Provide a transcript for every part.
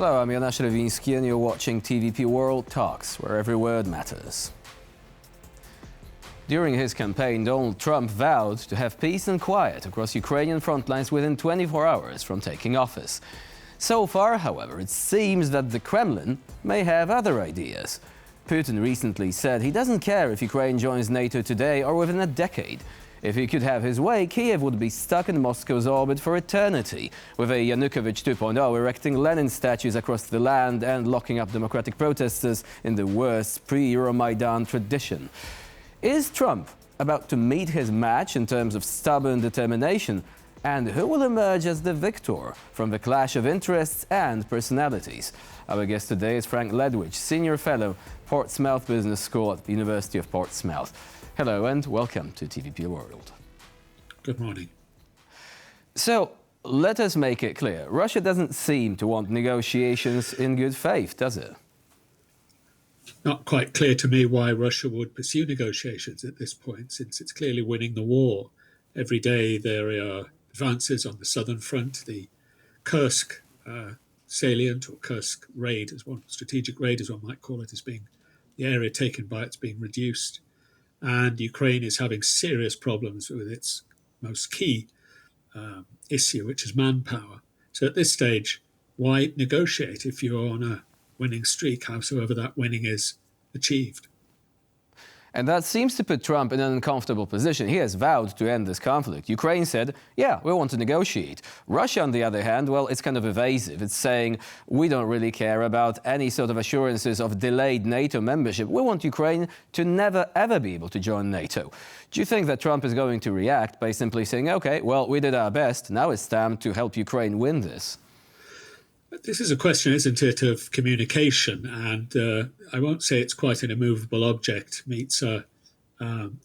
Hello, I'm Janusz Lewiński and you're watching TVP World Talks, where every word matters. During his campaign, Donald Trump vowed to have peace and quiet across Ukrainian front lines within 24 hours from taking office. So far, however, it seems that the Kremlin may have other ideas. Putin recently said he doesn't care if Ukraine joins NATO today or within a decade. If he could have his way, Kyiv would be stuck in Moscow's orbit for eternity, with a Yanukovych 2.0 erecting Lenin statues across the land and locking up democratic protesters in the worst pre-Euromaidan tradition. Is Trump about to meet his match in terms of stubborn determination? And who will emerge as the victor from the clash of interests and personalities? Our guest today is Frank Ledwidge, Senior Fellow, Portsmouth Business School at the University of Portsmouth. Hello and welcome to TVP World. Good morning. So, let us make it clear. Russia doesn't seem to want negotiations in good faith, does it? Not quite clear to me why Russia would pursue negotiations at this point, since it's clearly winning the war. Every day there are advances on the southern front. The Kursk salient, or Kursk raid, as one strategic raid, as one might call it, is being the area taken by it's being reduced. And Ukraine is having serious problems with its most key issue, which is manpower. So at this stage, why negotiate if you're on a winning streak, howsoever that winning is achieved? And that seems to put Trump in an uncomfortable position. He has vowed to end this conflict. Ukraine said, yeah, we want to negotiate. Russia, on the other hand, well, it's kind of evasive. It's saying, we don't really care about any sort of assurances of delayed NATO membership. We want Ukraine to never, ever be able to join NATO. Do you think that Trump is going to react by simply saying, okay, well, we did our best. Now it's time to help Ukraine win this? This is a question, isn't it, of communication, and I won't say it's quite an immovable object meets an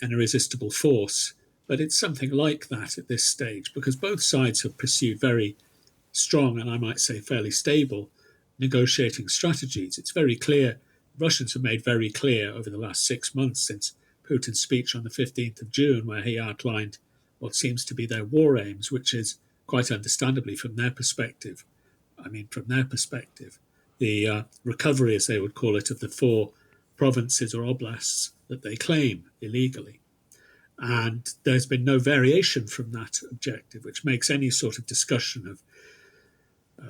irresistible force, but it's something like that at this stage, because both sides have pursued very strong, and I might say fairly stable, negotiating strategies. It's very clear, Russians have made very clear over the last 6 months since Putin's speech on the 15th of June, where he outlined what seems to be their war aims, which is quite understandably from their perspective, the recovery, as they would call it, of the 4 provinces or oblasts that they claim illegally. And there's been no variation from that objective, which makes any sort of discussion of,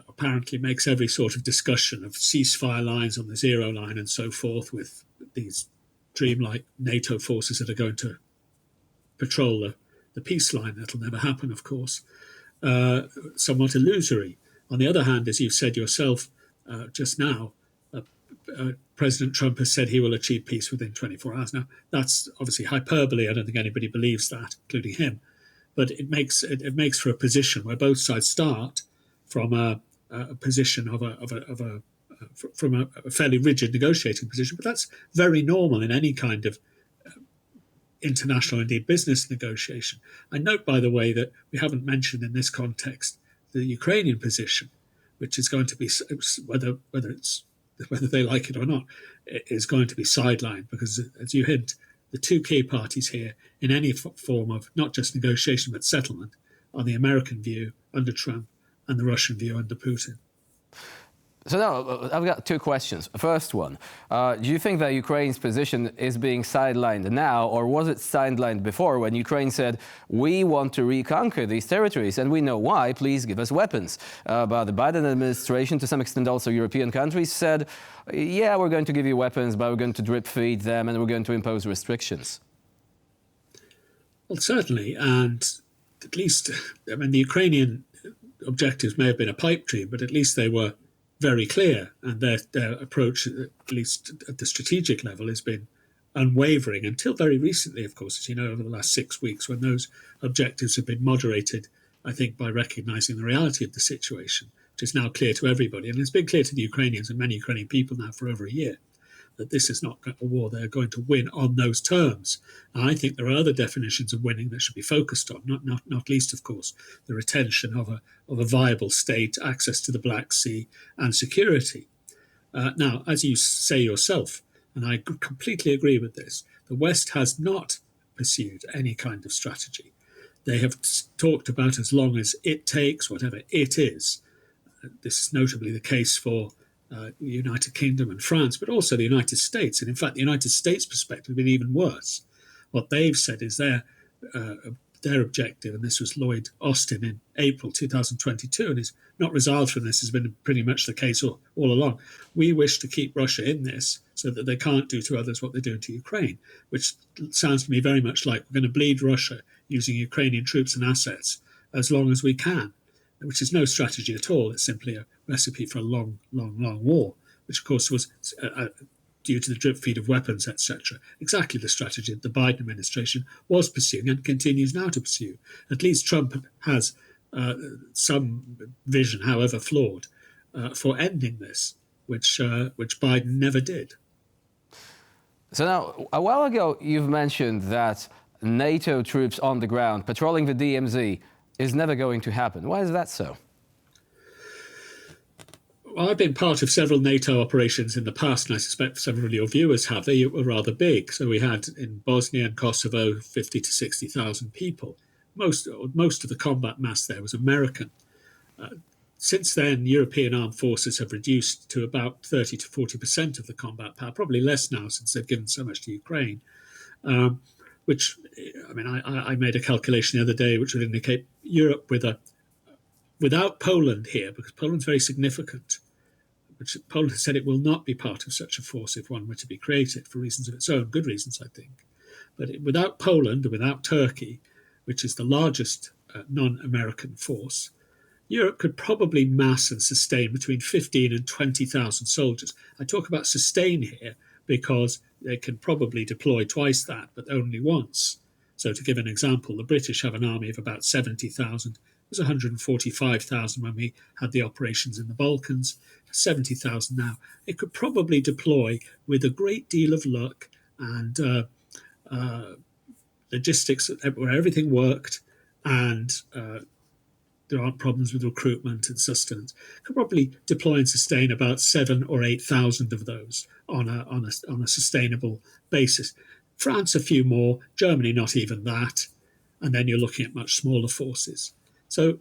apparently makes every sort of discussion of ceasefire lines on the zero line and so forth, with these dreamlike NATO forces that are going to patrol the peace line. That'll never happen, of course, somewhat illusory. On the other hand, as you've said yourself just now, President Trump has said he will achieve peace within 24 hours. Now, that's obviously hyperbole. I don't think anybody believes that, including him. But it makes for a position where both sides start from a position from a fairly rigid negotiating position. But that's very normal in any kind of international, indeed business negotiation. I note, by the way, that we haven't mentioned in this context the Ukrainian position, which is going to be, whether they like it or not, is going to be sidelined, because, as you hint, the 2 key parties here in any form of not just negotiation but settlement are the American view under Trump and the Russian view under Putin. So now, I've got 2 questions. First one, do you think that Ukraine's position is being sidelined now, or was it sidelined before when Ukraine said, we want to reconquer these territories and we know why, please give us weapons? But the Biden administration, to some extent also European countries, said, yeah, we're going to give you weapons, but we're going to drip feed them and we're going to impose restrictions. Well, certainly, and at least, I mean, the Ukrainian objectives may have been a pipe dream, but at least they were very clear, and their approach, at least at the strategic level, has been unwavering until very recently, of course, as you know, over the last 6 weeks, when those objectives have been moderated, I think, by recognizing the reality of the situation, which is now clear to everybody. And it's been clear to the Ukrainians and many Ukrainian people now for over a year that this is not a war they're going to win on those terms. And I think there are other definitions of winning that should be focused on, not least, of course, the retention of a viable state, access to the Black Sea, and security. Now, as you say yourself, and I completely agree with this, the West has not pursued any kind of strategy. They have talked about as long as it takes, whatever it is, This is notably the case for the United Kingdom and France, but also the United States. And in fact, the United States' perspective has been even worse. What they've said is their objective, and this was Lloyd Austin in April 2022, and is not resolved from this, has been pretty much the case all along. We wish to keep Russia in this so that they can't do to others what they're doing to Ukraine, which sounds to me very much like we're going to bleed Russia using Ukrainian troops and assets as long as we can, which is no strategy at all. It's simply a recipe for a long, long, long war, which of course was due to the drip feed of weapons, etc. Exactly the strategy that the Biden administration was pursuing and continues now to pursue. At least Trump has some vision, however flawed, for ending this, which Biden never did. So now, a while ago, you've mentioned that NATO troops on the ground patrolling the DMZ is never going to happen. Why is that so? Well, I've been part of several NATO operations in the past, and I suspect several of your viewers have. They were rather big. So we had in Bosnia and Kosovo 50 to 60,000 people. Most of the combat mass there was American. Since then, European armed forces have reduced to about 30 to 40% of the combat power, probably less now since they've given so much to Ukraine. Which, I mean, I made a calculation the other day which would indicate Europe without Poland here, because Poland's very significant, which Poland has said it will not be part of such a force if one were to be created for reasons of its own, good reasons, I think. But without Poland and without Turkey, which is the largest non-American force, Europe could probably mass and sustain between 15 and 20,000 soldiers. I talk about sustain here because they can probably deploy twice that, but only once. So to give an example, the British have an army of about 70,000. It was 145,000 when we had the operations in the Balkans, 70,000 now. It could probably deploy with a great deal of luck and logistics where everything worked and there aren't problems with recruitment and sustenance, could probably deploy and sustain about 7,000 or 8,000 of those on a sustainable basis. France, a few more, Germany, not even that, and then you're looking at much smaller forces. So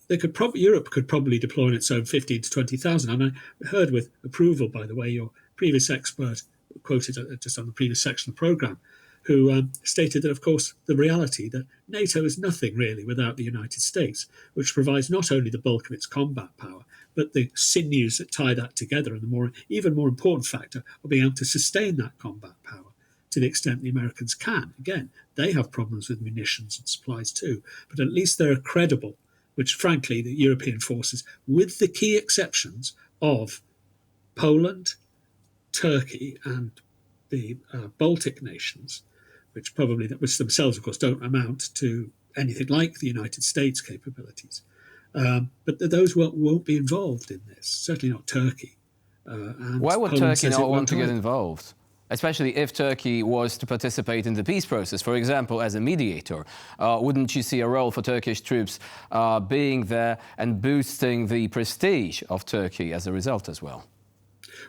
Europe could probably deploy on its own 15 to 20,000. And I heard with approval, by the way, your previous expert quoted just on the previous section of the programme, who stated that, of course, the reality that NATO is nothing really without the United States, which provides not only the bulk of its combat power, but the sinews that tie that together, and the even more important factor of being able to sustain that combat power to the extent the Americans can. Again, they have problems with munitions and supplies too, but at least they're credible, which frankly the European forces, with the key exceptions of Poland, Turkey, and the Baltic nations, which themselves, of course, don't amount to anything like the United States capabilities. But those won't be involved in this, certainly not Turkey. And why would Poland Turkey not want to get either. involved? Especially if Turkey was to participate in the peace process, for example, as a mediator. Wouldn't you see a role for Turkish troops being there and boosting the prestige of Turkey as a result as well?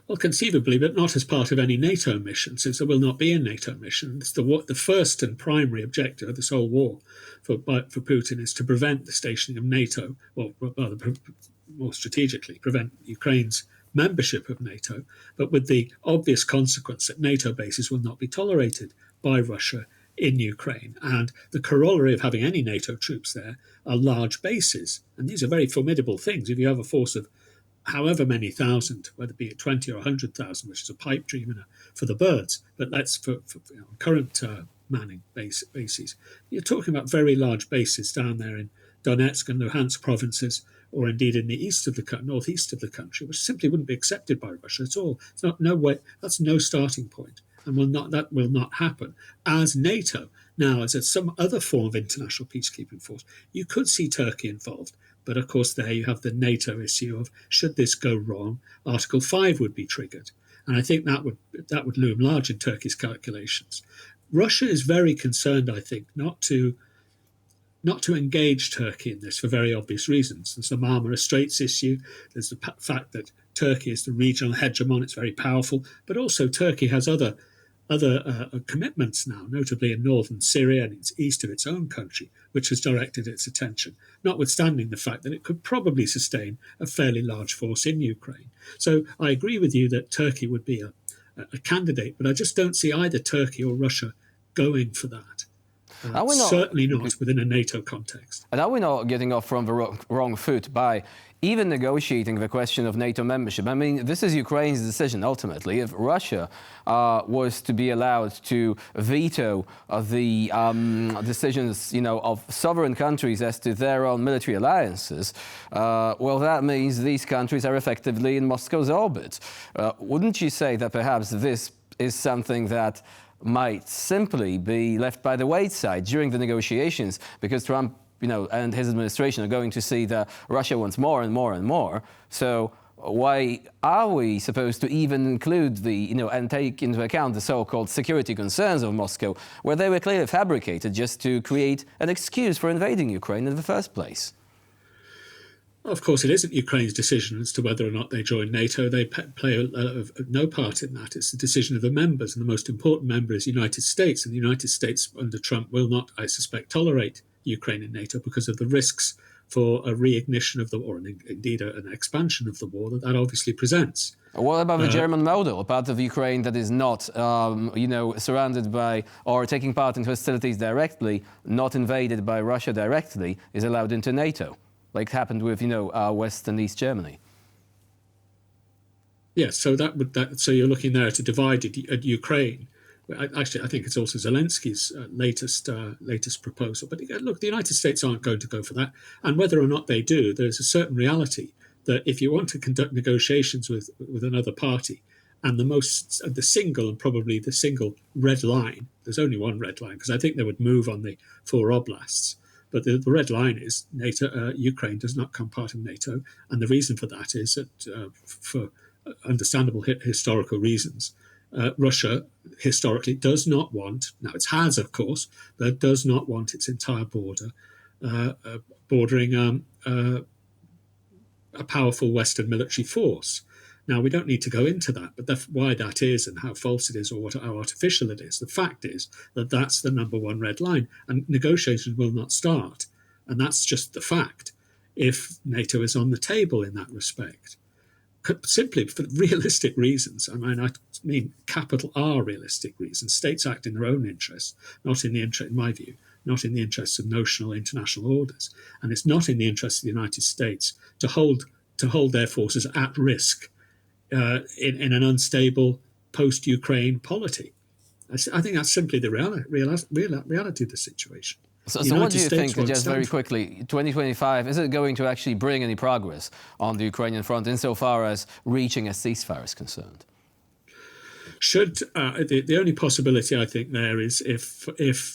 Well, conceivably, but not as part of any NATO mission, since there will not be a NATO mission. It's the first and primary objective of this whole war for Putin is to prevent the stationing of NATO, well, rather more strategically, prevent Ukraine's membership of NATO, but with the obvious consequence that NATO bases will not be tolerated by Russia in Ukraine. And the corollary of having any NATO troops there are large bases. And these are very formidable things. If you have a force of however many thousand, whether it be 20 or 100,000, which is a pipe dream for the birds, but that's for current manning bases. You're talking about very large bases down there in Donetsk and Luhansk provinces, or indeed in the east of the northeast of the country, which simply wouldn't be accepted by Russia at all. It's not no way. That's no starting point, and that will not happen. As NATO now, as some other form of international peacekeeping force, you could see Turkey involved. But of course, there you have the NATO issue of should this go wrong, Article 5 would be triggered, and I think that would loom large in Turkey's calculations. Russia is very concerned, I think, not to engage Turkey in this for very obvious reasons. There's the Marmara Straits issue. There's the fact that Turkey is the regional hegemon. It's very powerful, but also Turkey has other other commitments now, notably in northern Syria and it's east of its own country, which has directed its attention, notwithstanding the fact that it could probably sustain a fairly large force in Ukraine. So I agree with you that Turkey would be a candidate, but I just don't see either Turkey or Russia going for that. Certainly not within a NATO context. And are we not getting off from the wrong foot by even negotiating the question of NATO membership? I mean, this is Ukraine's decision, ultimately. If Russia was to be allowed to veto the decisions, of sovereign countries as to their own military alliances, well, that means these countries are effectively in Moscow's orbit. Wouldn't you say that perhaps this is something that might simply be left by the wayside during the negotiations, because Trump, and his administration are going to see that Russia wants more and more and more. So why are we supposed to even include and take into account the so-called security concerns of Moscow, where they were clearly fabricated just to create an excuse for invading Ukraine in the first place? Of course, it isn't Ukraine's decision as to whether or not they join NATO. They play no part in that. It's the decision of the members, and the most important member is the United States. And the United States under Trump will not, I suspect, tolerate Ukraine in NATO because of the risks for a reignition of the war, and indeed an expansion of the war that obviously presents. What about the German model, a part of Ukraine that is not, surrounded by or taking part in hostilities directly, not invaded by Russia directly, is allowed into NATO? Like happened with, West and East Germany. Yes, so so you're looking there at a divided Ukraine. Actually, I think it's also Zelensky's latest proposal. But look, the United States aren't going to go for that. And whether or not they do, there's a certain reality that if you want to conduct negotiations with another party, and the single red line, there's only one red line, because I think they would move on the 4 oblasts. But the red line is NATO. Ukraine does not become part of NATO, and the reason for that is that, for understandable historical reasons, Russia historically does not want. Now it has, of course, but does not want its entire border bordering a powerful Western military force. Now, we don't need to go into that, but why that is and how false it is or how artificial it is. The fact is that that's the number one red line, and negotiations will not start. And that's just the fact if NATO is on the table in that respect. Simply for realistic reasons. I mean capital R realistic reasons. States act in their own interests, not in the interest, in my view, not in the interests of notional international orders. And it's not in the interest of the United States to hold their forces at risk in an unstable post-Ukraine polity. I think that's simply the reality of the situation. So what do you think, just very quickly, 2025, is it going to actually bring any progress on the Ukrainian front insofar as reaching a ceasefire is concerned? The only possibility I think there is if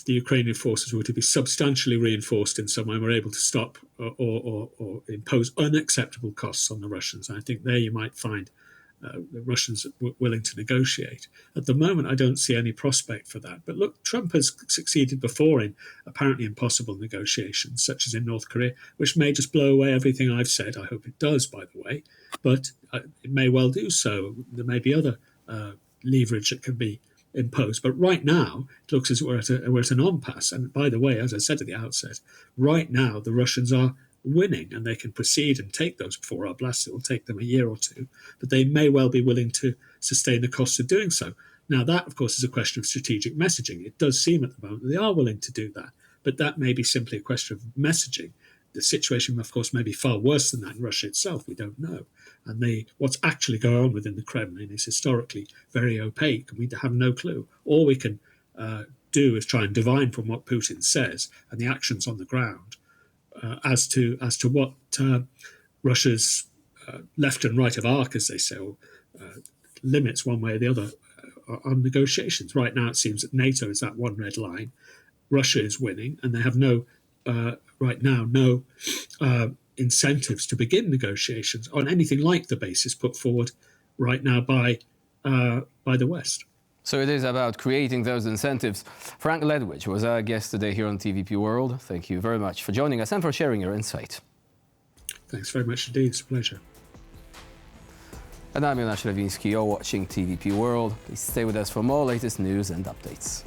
the Ukrainian forces were to be substantially reinforced in some way, and were able to stop or impose unacceptable costs on the Russians. And I think there you might find the Russians willing to negotiate. At the moment, I don't see any prospect for that. But look, Trump has succeeded before in apparently impossible negotiations, such as in North Korea, which may just blow away everything I've said. I hope it does, by the way. But it may well do so. There may be other leverage that can be imposed. But right now, it looks as if we're at an impasse. And by the way, as I said at the outset, right now the Russians are winning, and they can proceed and take those 4 oblasts. It will take them a year or two, but they may well be willing to sustain the costs of doing so. Now, that, of course, is a question of strategic messaging. It does seem at the moment that they are willing to do that, but that may be simply a question of messaging. The situation, of course, may be far worse than that in Russia itself. We don't know. And what's actually going on within the Kremlin is historically very opaque, and we have no clue. All we can do is try and divine from what Putin says and the actions on the ground as to what Russia's left and right of arc, as they say, or limits one way or the other on negotiations. Right now, it seems that NATO is that one red line. Russia is winning, and they have no incentives to begin negotiations on anything like the basis put forward right now by the West. So it is about creating those incentives. Frank Ledwidge was our guest today here on TVP World. Thank you very much for joining us and for sharing your insight. Thanks very much indeed. It's a pleasure. And I'm Jonasz Lewiński. You're watching TVP World. Please stay with us for more latest news and updates.